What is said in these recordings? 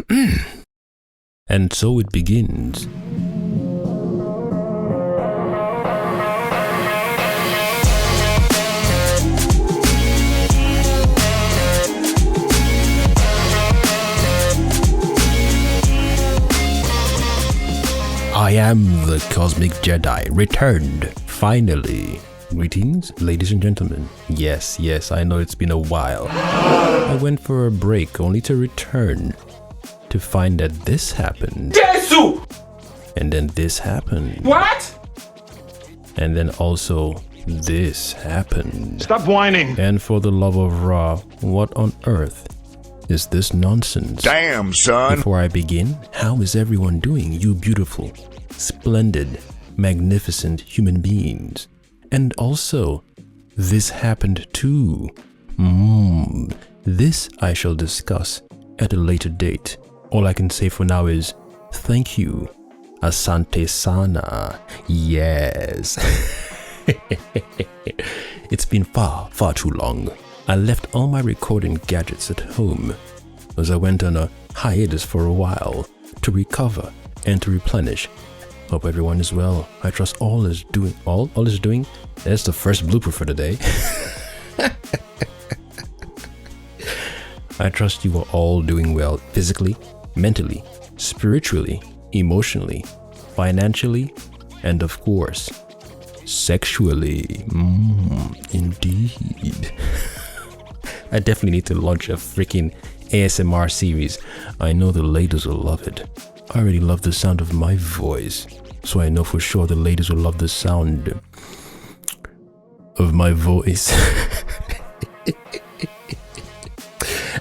And so it begins. I am the Cosmic Jedi, returned, finally. Greetings, ladies and gentlemen. Yes, I know it's been a while. I went for a break only to return to find that this happened. Jesus! And then this happened. What? And then also this happened. Stop whining. And for the love of Ra, what on earth is this nonsense? Damn, son. Before I begin, how is everyone doing, you beautiful, splendid, magnificent human beings? And also, this happened too. This I shall discuss at a later date. All I can say for now is, thank you, Asante Sana. Yes. It's been far too long. I left all my recording gadgets at home as I went on a hiatus for a while to recover and to replenish. Hope everyone is well. I trust all is doing. That's the first blooper for the day. I trust you are all doing well physically, mentally, spiritually, emotionally, financially, and of course, sexually. Indeed. I definitely need to launch a freaking ASMR series. I know the ladies will love it. I already love the sound of my voice, so I know for sure the ladies will love the sound of my voice.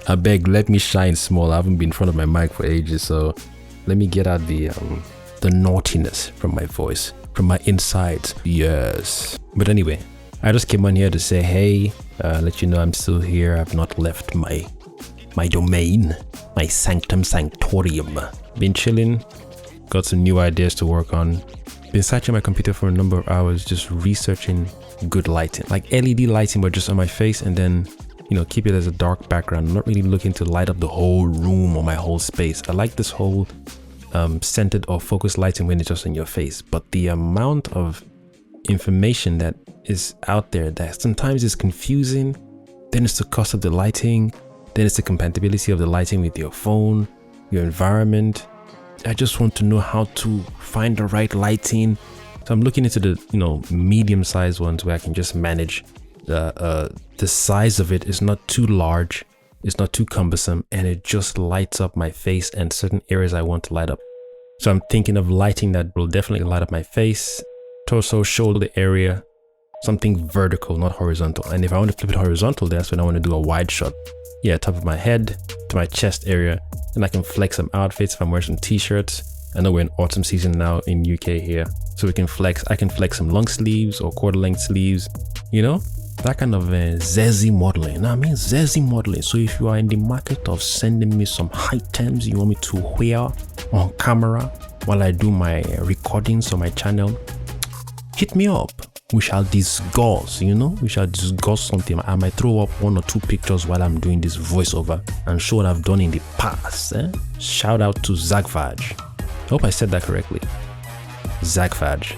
I beg, let me shine small. I haven't been in front of my mic for ages, so let me get out the naughtiness from my voice, from my insides. Yes. But anyway, I just came on here to say hey, let you know I'm still here. I've not left my domain, my sanctum sanctorium. Been chilling, got some new ideas to work on. Been searching my computer for a number of hours, just researching good lighting, like LED lighting, but just on my face, and then, you know, keep it as a dark background. I'm not really looking to light up the whole room or my whole space. I like this whole centered or focused lighting when it's just on your face, but the amount of information that is out there that sometimes is confusing. Then it's the cost of the lighting, then it's the compatibility of the lighting with your phone, your environment. I just want to know how to find the right lighting. So I'm looking into the, you know, medium-sized ones where I can just manage the size of it is not too large, it's not too cumbersome, and it just lights up my face and certain areas I want to light up. So I'm thinking of lighting that will definitely light up my face, torso, shoulder area, something vertical, not horizontal. And if I want to flip it horizontal, that's when I want to do a wide shot. Yeah, top of my head to my chest area, and I can flex some outfits if I'm wearing some t-shirts. I know we're in autumn season now in UK here, so we can flex. I can flex some long sleeves or quarter length sleeves, you know, that kind of zazzy modeling. I mean zazzy modeling. So if you are in the market of sending me some items you want me to wear on camera while I do my recordings on my channel, hit me up. We shall discuss, you know, we shall discuss something. I might throw up 1 or 2 pictures while I'm doing this voiceover and show what I've done in the past. Shout out to Zagfaj. I hope I said that correctly. Zagfaj.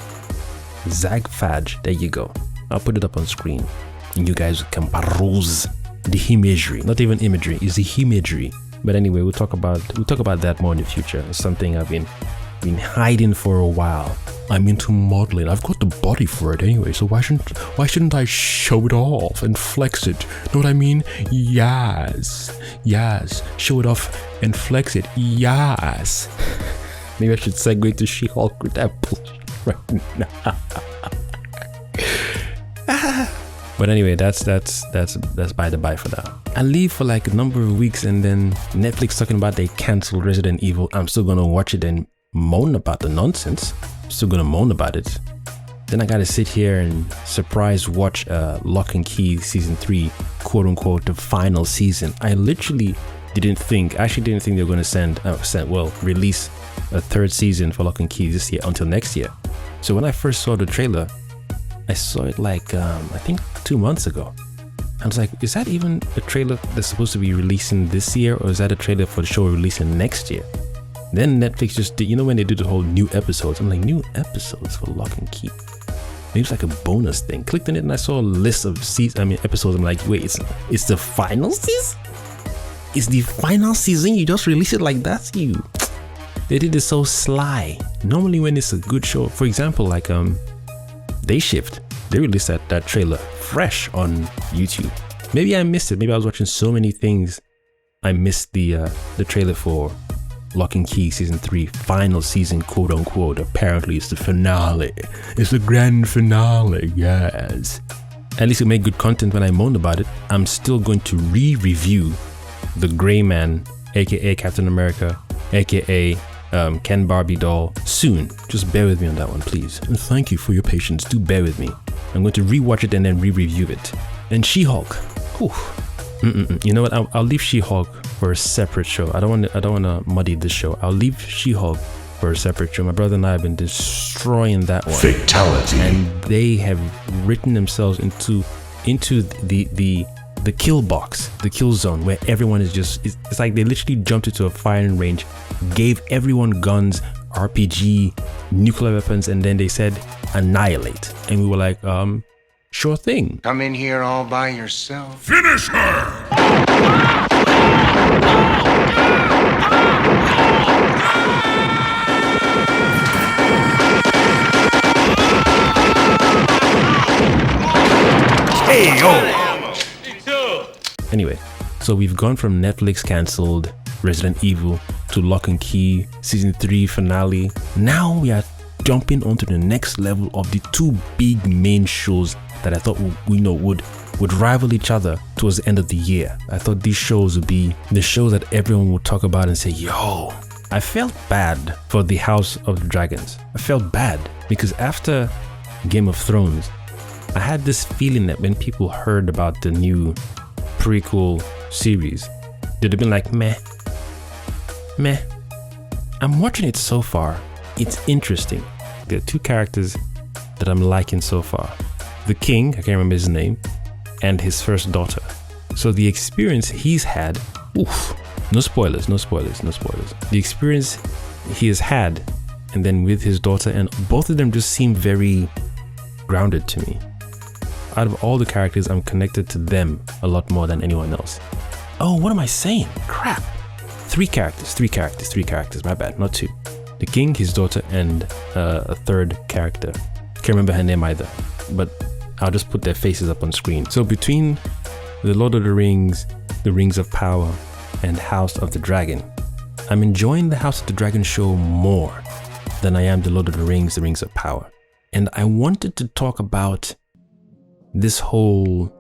There you go. I'll put it up on screen and you guys can peruse the imagery. Not even imagery, it's the imagery. But anyway, we'll talk about that more in the future. It's something I've been hiding for a while. I'm into modeling. I've got the body for it anyway, so why shouldn't I show it off and flex it? Know what I mean? Yes. Show it off and flex it. Yes. Maybe I should segue to She-Hulk with that bullshit right now. But anyway, that's by the by for now. I leave for like a number of weeks, and then Netflix talking about they canceled Resident Evil. I'm still gonna watch it and moan about the nonsense. Still gonna moan about it. Then I gotta sit here and surprise watch Lock and Key season 3, quote unquote, the final season. I literally didn't think they were gonna release a 3rd season for Lock and Key this year until next year. So when I first saw the trailer, I saw it like I think 2 months ago. I was like, is that even a trailer that's supposed to be releasing this year, or is that a trailer for the show releasing next year? Then Netflix just did, when they do the whole new episodes, I'm like, new episodes for Lock and Key. Maybe it's like a bonus thing. Clicked on it and I saw a list of episodes. I'm like, wait, it's the final season? It's the final season? You just release it like that? They did it so sly. Normally when it's a good show, for example, like Day Shift, they released that trailer fresh on YouTube. Maybe I missed it. Maybe I was watching so many things. I missed the trailer for Lock and Key season 3, final season, quote unquote. Apparently it's the finale. It's the grand finale, yes. At least it made good content when I moaned about it. I'm still going to re-review the Gray Man, aka Captain America, aka Ken Barbie doll soon. Just bear with me on that one, please. And thank you for your patience. Do bear with me. I'm going to rewatch it and then re-review it. And She-Hulk. You know what? I'll leave She-Hulk for a separate show. I don't want to muddy this show. I'll leave She-Hulk for a separate show. My brother and I have been destroying that one. Fatality. And they have written themselves into the kill box, the kill zone, where everyone is just, it's like they literally jumped into a firing range, gave everyone guns, RPG, nuclear weapons, and then they said annihilate. And we were like, sure thing. Come in here all by yourself. Finish her! Hey, yo! Anyway, so we've gone from Netflix cancelled Resident Evil to Lock and Key season 3 finale. Now we are jumping onto the next level of the two big main shows that I thought would rival each other towards the end of the year. I thought these shows would be the shows that everyone would talk about and say, yo. I felt bad for the House of the Dragons. I felt bad because after Game of Thrones, I had this feeling that when people heard about the new prequel series, they'd have been like, meh. I'm watching it so far. It's interesting. There are two characters that I'm liking so far. The king, I can't remember his name, and his first daughter. So the experience he's had, no spoilers. The experience he has had, and then with his daughter, and both of them just seem very grounded to me. Out of all the characters, I'm connected to them a lot more than anyone else. Oh, what am I saying? Crap. Three characters, my bad, not two. The king, his daughter, and a third character. Can't remember her name either, but I'll just put their faces up on screen. So between The Lord of the Rings, The Rings of Power, and House of the Dragon, I'm enjoying the House of the Dragon show more than I am The Lord of the Rings, The Rings of Power. And I wanted to talk about this whole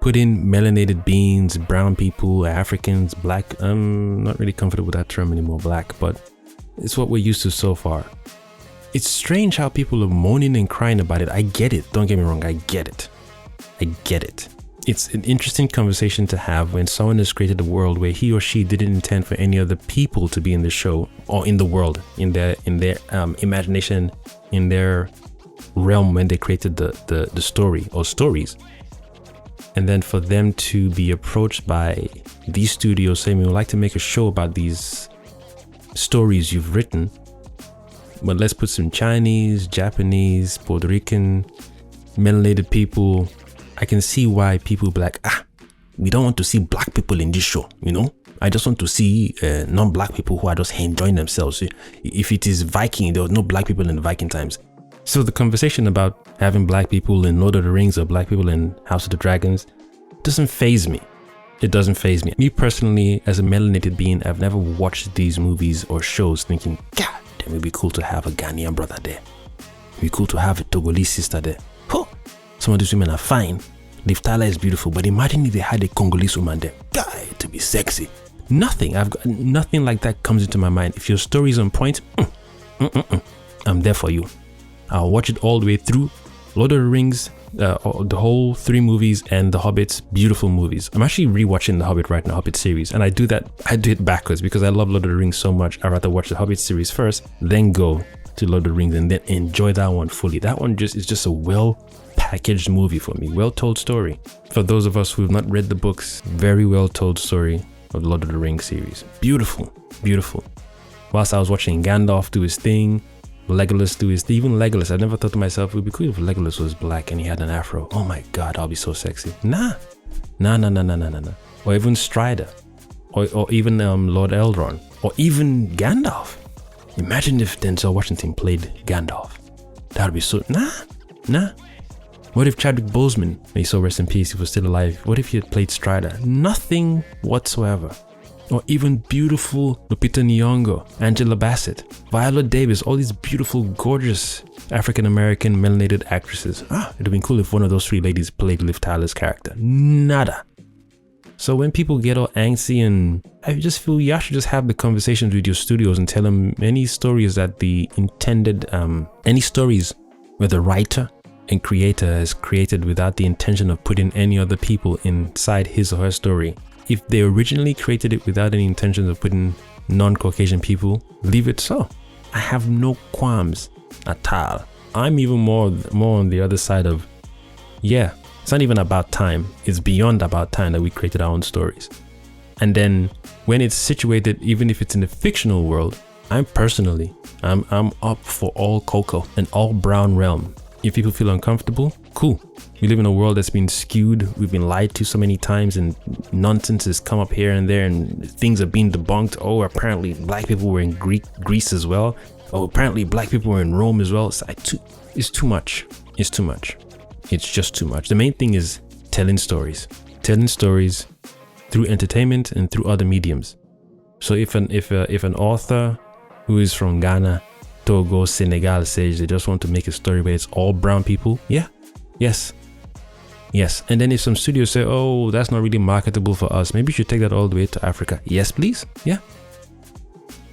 put in melanated beings, brown people, Africans, black. I'm not really comfortable with that term anymore, black, but it's what we're used to so far. It's strange how people are moaning and crying about it. I get it. Don't get me wrong. I get it. It's an interesting conversation to have when someone has created a world where he or she didn't intend for any other people to be in the show or in the world, in their imagination, in their realm when they created the story or stories. And then for them to be approached by these studios saying, we would like to make a show about these stories you've written, but let's put some Chinese, Japanese, Puerto Rican, melanated people. I can see why people be like, we don't want to see black people in this show, I just want to see non-black people who are just enjoying themselves. If it is Viking, there was no black people in the Viking times. So the conversation about having black people in Lord of the Rings or black people in House of the Dragons doesn't faze me. It doesn't faze me. Me personally, as a melanated being, I've never watched these movies or shows thinking, God, it would be cool to have a Ghanaian brother there. It would be cool to have a Togolese sister there. Some of these women are fine. Liv Tyler is beautiful, but imagine if they had a Congolese woman there. God, to be sexy. Nothing like that comes into my mind. If your story is on point, I'm there for you. I'll watch it all the way through. Lord of the Rings, the whole 3 movies, and The Hobbit's beautiful movies. I'm actually rewatching The Hobbit right now, Hobbit series, and I do it backwards because I love Lord of the Rings so much. I'd rather watch the Hobbit series first, then go to Lord of the Rings and then enjoy that one fully. That one is just a well packaged movie for me. Well told story. For those of us who have not read the books, very well told story of the Lord of the Rings series. Beautiful, beautiful. Whilst I was watching Gandalf do his thing, Legolas do his thing, even Legolas, I never thought to myself, it would be cool if Legolas was black and he had an afro. Oh my God, I'll be so sexy. Nah. Or even Strider, or even Lord Elrond, or even Gandalf. Imagine if Denzel Washington played Gandalf. That would be so, nah. What if Chadwick Boseman, may he so rest in peace, if he was still alive, what if he had played Strider? Nothing whatsoever. Or even beautiful Lupita Nyong'o, Angela Bassett, Viola Davis, all these beautiful, gorgeous African-American melanated actresses. It'd have been cool if one of those three ladies played Liv Tyler's character. Nada. So when people get all angsty, and I just feel you should just have the conversations with your studios and tell them any stories that the intended, any stories where the writer and creator has created without the intention of putting any other people inside his or her story. If they originally created it without any intention of putting non-Caucasian people, leave it so. I have no qualms at all. I'm even more on the other side of, yeah, it's not even about time. It's beyond about time that we created our own stories. And then when it's situated, even if it's in a fictional world, I'm up for all cocoa and all brown realm. If people feel uncomfortable, cool. We live in a world that's been skewed. We've been lied to so many times, and nonsense has come up here and there, and things are being debunked. Oh, apparently black people were in Greece as well. Oh, apparently black people were in Rome as well. It's too much. It's too much. It's just too much. The main thing is telling stories through entertainment and through other mediums. So if an author who is from Ghana, Togo, Senegal says they just want to make a story where it's all brown people, yes. And then if some studios say, oh, that's not really marketable for us, maybe you should take that all the way to Africa. Yes, please. Yeah.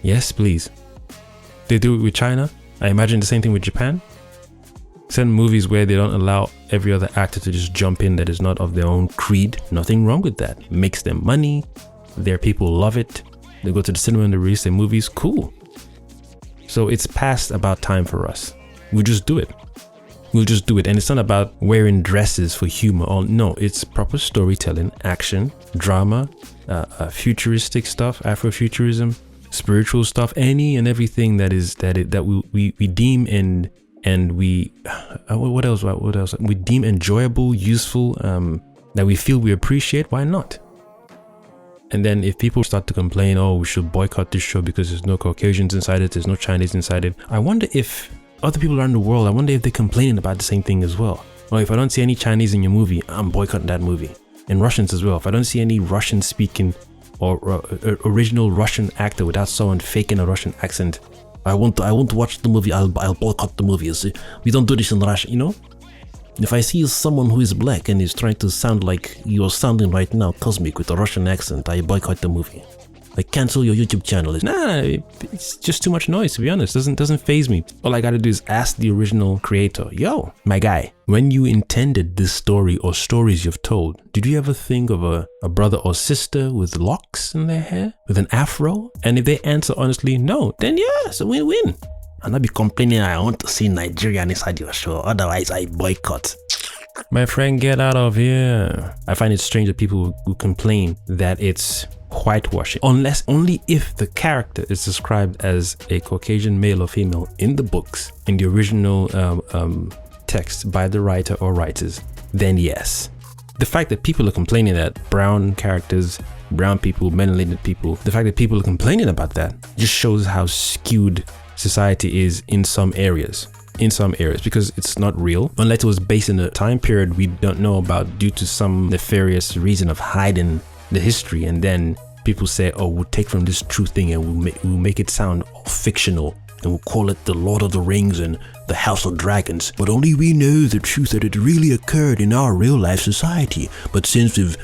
Yes, please. They do it with China. I imagine the same thing with Japan. Send movies where they don't allow every other actor to just jump in that is not of their own creed. Nothing wrong with that. Makes them money. Their people love it. They go to the cinema and they release their movies. Cool. So it's past about time for us. We'll just do it. And it's not about wearing dresses for humor. No, it's proper storytelling, action, drama, futuristic stuff, Afrofuturism, spiritual stuff, any and everything that we deem and we what else we deem enjoyable, useful, that we feel we appreciate. Why not? And then if people start to complain, oh, we should boycott this show because there's no Caucasians inside it, there's no Chinese inside it, I wonder if other people around the world, I wonder if they're complaining about the same thing as well. Or if I don't see any Chinese in your movie, I'm boycotting that movie. And Russians as well. If I don't see any Russian speaking or original Russian actor without someone faking a Russian accent, I want to watch the movie, I'll boycott the movie. See, we don't do this in Russia, you know? If I see someone who is black and is trying to sound like you're sounding right now, Cosmic, with a Russian accent, I boycott the movie. I cancel your YouTube channel. It's just too much noise, to be honest. Doesn't faze me. All I gotta do is ask the original creator, yo, my guy, when you intended this story or stories you've told, did you ever think of a brother or sister with locks in their hair, with an afro? And if they answer honestly, no, then yeah, it's a win-win. I'll not be complaining I want to see Nigerian inside your show, otherwise I boycott. My friend, get out of here. I find it strange that people who complain that it's whitewashing, unless only if the character is described as a Caucasian male or female in the books, in the original text by the writer or writers, then yes. The fact that people are complaining that brown characters, brown people, melanated people, the fact that people are complaining about that just shows how skewed society is in some areas, because it's not real unless it was based in a time period we don't know about due to some nefarious reason of hiding the history, and then people say, oh, we'll take from this true thing and we'll make it sound fictional and we'll call it the Lord of the Rings and the House of Dragons, but only we know the truth that it really occurred in our real life society. But since we've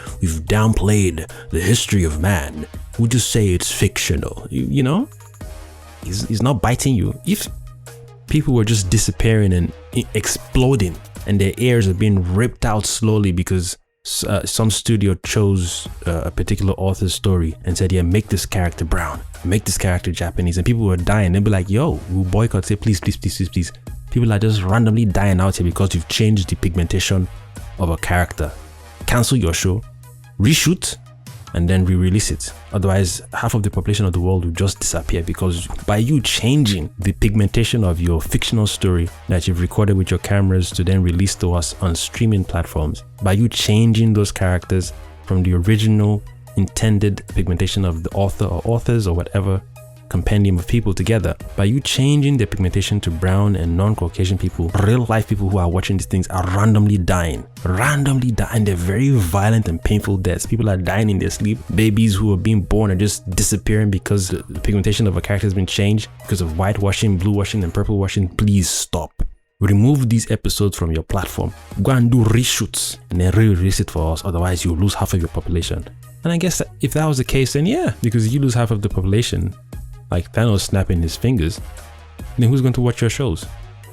downplayed the history of man, we'll just say it's fictional. You know, he's not biting you. If people were just disappearing and exploding and their ears are being ripped out slowly because some studio chose a particular author's story and said, yeah, make this character brown, make this character Japanese, and people were dying, they'd be like, yo, we'll boycott, say please. People People are just randomly dying out here because you've changed the pigmentation of a character. Cancel your show, reshoot, and then re-release it. Otherwise, half of the population of the world will just disappear, because by you changing the pigmentation of your fictional story that you've recorded with your cameras to then release to us on streaming platforms, by you changing those characters from the original intended pigmentation of the author or authors or whatever compendium of people together, by you changing the pigmentation to brown and non-Caucasian people, real life people who are watching these things are randomly dying. They're very violent and painful deaths. People are dying in their sleep. Babies who are being born are just disappearing because the pigmentation of a character has been changed because of whitewashing, blue washing, and purple washing. Please stop. Remove these episodes from your platform. Go and do reshoots and then re-release it for us. Otherwise, you'll lose half of your population. And I guess that if that was the case, then yeah, because you lose half of the population, like Thanos snapping his fingers, then who's going to watch your shows?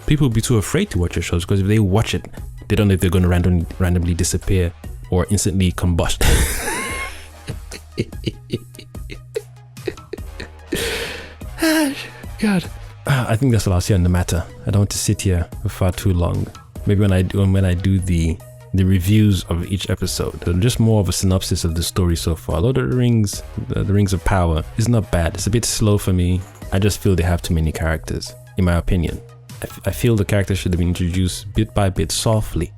People will be too afraid to watch your shows, because if they watch it, they don't know if they're going to randomly disappear or instantly combust. God. I think that's all I'll say on the matter. I don't want to sit here for far too long. Maybe when I do the reviews of each episode, just more of a synopsis of the story so far. Lord of the Rings, the Rings of Power is not bad. It's a bit slow for me. I just feel they have too many characters, in my opinion. I feel the characters should have been introduced bit by bit, softly.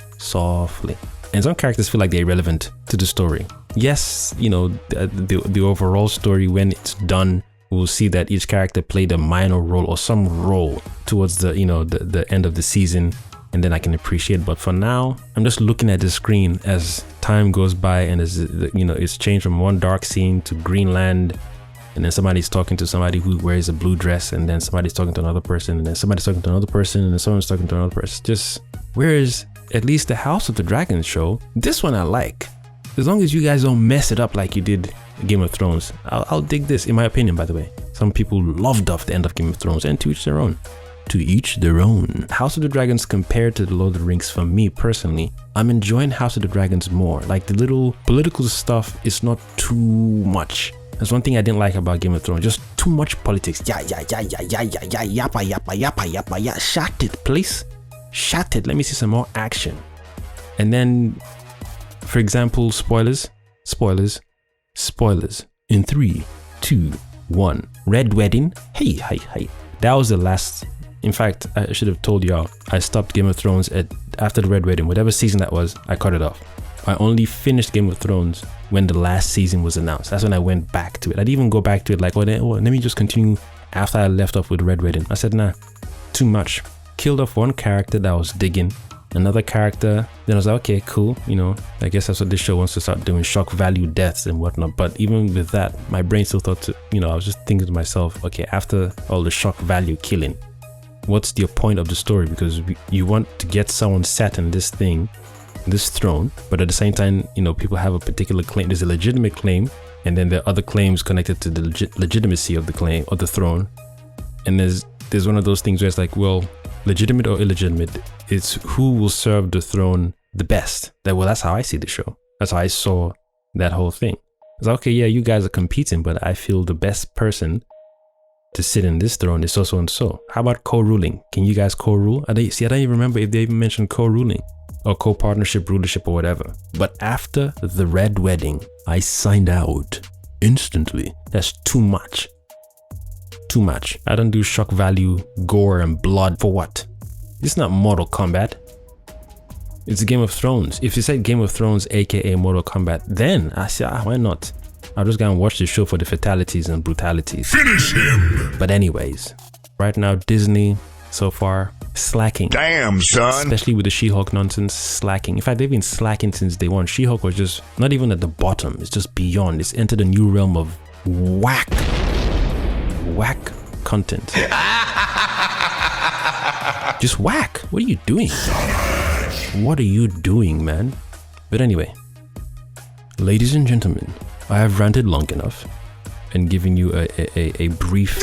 And some characters feel like they're irrelevant to the story. Yes, the overall story, when it's done, we'll see that each character played a minor role or some role towards the end of the season, and then I can appreciate. But for now, I'm just looking at the screen as time goes by, and as it's changed from one dark scene to Greenland, and then somebody's talking to somebody who wears a blue dress, and then somebody's talking to another person, and then somebody's talking to another person, and then someone's talking to another person. Just, whereas at least the House of the Dragon show, this one I like. As long as you guys don't mess it up like you did Game of Thrones, I'll dig this, in my opinion, by the way. Some people loved off the end of Game of Thrones, and to each their own. To each their own. House of the Dragons compared to the Lord of the Rings, for me personally, I'm enjoying House of the Dragons more. Like, the little political stuff is not too much. That's one thing I didn't like about Game of Thrones, just too much politics. Yappa. Shut it, please. Shut it. Let me see some more action. And then, for example, spoilers. In 3, 2, 1. Red Wedding. Hey. That was the last. In fact, I should have told y'all, I stopped Game of Thrones after the Red Wedding. Whatever season that was, I cut it off. I only finished Game of Thrones when the last season was announced. That's when I went back to it. I didn't even go back to it like, let me just continue after I left off with Red Wedding. I said, nah, too much. Killed off one character that I was digging. Another character, then I was like, okay, cool, I guess that's what this show wants to start doing, shock value deaths and whatnot. But even with that, my brain still thought to, I was just thinking to myself, okay, after all the shock value killing, what's the point of the story? Because you want to get someone sat in this throne, but at the same time, people have a particular claim. There's a legitimate claim, and then there are other claims connected to the legitimacy of the claim, of the throne. And there's one of those things where it's like, well, legitimate or illegitimate, it's who will serve the throne the best. That's how I see the show. That's how I saw that whole thing. It's like, okay, yeah, you guys are competing, but I feel the best person to sit in this throne is so and so. How about co-ruling? Can you guys co-rule? I don't even remember if they even mentioned co-ruling or co-partnership, rulership, or whatever. But after the Red Wedding, I signed out instantly. That's too much. I don't do shock value, gore, and blood for what? It's not Mortal Kombat. It's Game of Thrones. If you said Game of Thrones, aka Mortal Kombat, then I say, why not? I'll just go and watch the show for the fatalities and brutalities. Finish him! But anyways, right now Disney, so far, slacking. Damn, son! Especially with the She-Hulk nonsense, slacking. In fact, they've been slacking since day one. She-Hulk was just not even at the bottom. It's just beyond. It's entered a new realm of whack content. Just whack. What are you doing? What are you doing, man? But anyway, ladies and gentlemen, I have ranted long enough and given you a brief,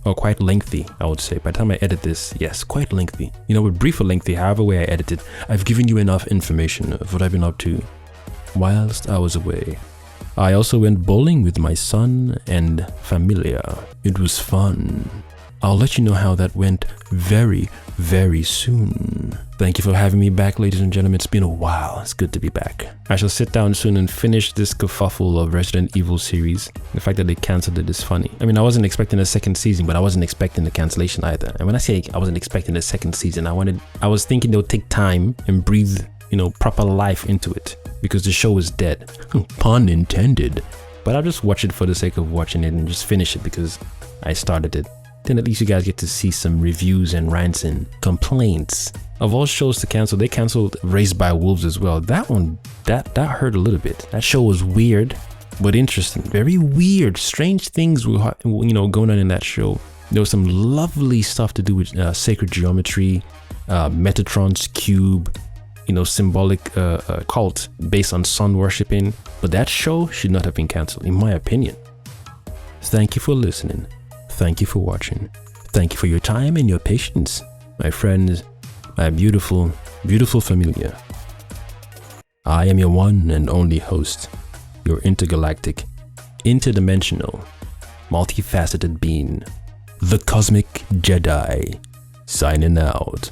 or quite lengthy, I would say. By the time I edit this, yes, quite lengthy. With brief or lengthy, however way I edit it, I've given you enough information of what I've been up to whilst I was away. I also went bowling with my son and familia. It was fun. I'll let you know how that went very, very soon. Thank you for having me back, ladies and gentlemen. It's been a while. It's good to be back. I shall sit down soon and finish this kerfuffle of Resident Evil series. The fact that they cancelled it is funny. I mean, I wasn't expecting a second season, but I wasn't expecting the cancellation either. And when I say I wasn't expecting a second season, I was thinking they'll take time and breathe, proper life into it, because the show is dead. Pun intended. But I'll just watch it for the sake of watching it and just finish it because I started it. Then at least you guys get to see some reviews and rants and complaints. Of all shows to cancel, they canceled Raised by Wolves as well. That one, that hurt a little bit. That show was weird, but interesting. Very weird, strange things were going on in that show. There was some lovely stuff to do with sacred geometry, Metatron's cube, symbolic cult based on sun worshipping. But that show should not have been canceled, in my opinion. Thank you for listening. Thank you for watching. Thank you for your time and your patience, my friends, my beautiful, beautiful familia. I am your one and only host, your intergalactic, interdimensional, multifaceted being, the Cosmic Jedi, signing out.